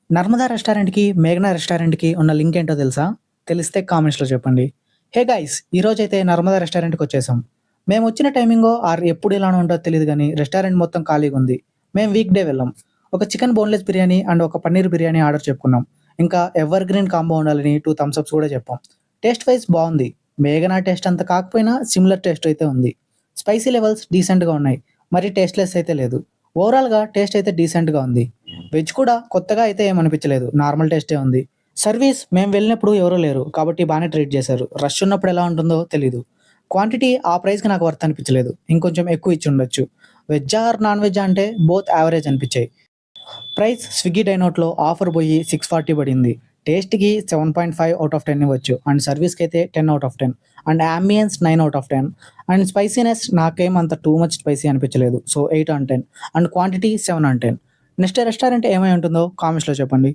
నర్మదా రెస్టారెంట్‌కి, మేఘనా రెస్టారెంట్‌కి ఉన్న లింక్ ఏంటో తెలుసా? తెలిస్తే కామెంట్స్‌లో చెప్పండి. Hey guys! ఈరోజైతే నర్మదా రెస్టారెంట్‌కొచ్చేసాం. మేమొచ్చిన టైమింగో ఆర్ ఎప్పుడు ఇలానే ఉంటదో తెలీదు గానీ రెస్టారెంట్ మొత్తం ఖాళీగుంది. మేము వీక్ డే వెళ్ళాం. ఒక చికెన్ బోన్‌లెస్ బిర్యానీ అండ్ ఒక పన్నీర్ బిర్యానీ ఆర్డర్ చెప్పుకున్నాం. ఇంకా ఎవర్ గ్రీన్ కాంబో ఉండాలని 2 థమ్స్ అప్స్ కూడా చెప్పాం. టేస్ట్ వైస్ బావుంది. మేఘనా టేస్ట్ అంత కాకపోయినా సిమిలర్ టేస్ట్ అయితే ఉంది. స్పైసీ లెవెల్స్ డీసెంట్‌గా ఉన్నాయి. మరీ టేస్ట్‌లెస్ అయితే లేదు. ఓవరాల్‌గా టేస్ట్ అయితే డీసెంట్‌గా ఉంది. వెజ్ కూడా కొత్తగా అయితే ఏమనిపించలేదు. నార్మల్ టేస్టే ఉంది. సర్వీస్ మేము వెళ్ళినప్పుడు ఎవరు లేరు. కాబట్టి బానే ట్రీట్ చేశారు. రష్ ఉన్నప్పుడు ఎలా ఉంటుందో తెలీదు. క్వాంటిటీ ఆ ప్రైస్‌కి నాకు వర్త్ అనిపించలేదు. ఇంకొంచెం ఎక్కువ ఇచ్చుండొచ్చు. వెజ్జా ఆర్ నాన్ వెజ్జా అంటే బోత్ యావరేజ్ అనిపించాయి. ప్రైస్ స్విగ్గీ డైనౌట్‌లో ఆఫర్ పోయి 640 పడింది. టేస్ట్‌కి 7.5 ఔట్ ఆఫ్ 10 ఇవ్వచ్చు. అండ్ సర్వీస్‌కైతే 10 out of 10. And ambience 9 out of 10. And స్పైసీనెస్ నాకేం అంత టూ మచ్ స్పైసీ అనిపించలేదు. So 8 on 10. And quantity 7 on 10. Next restaurant ఏమై ఉంటుందో కామెంట్స్‌లో చెప్పండి.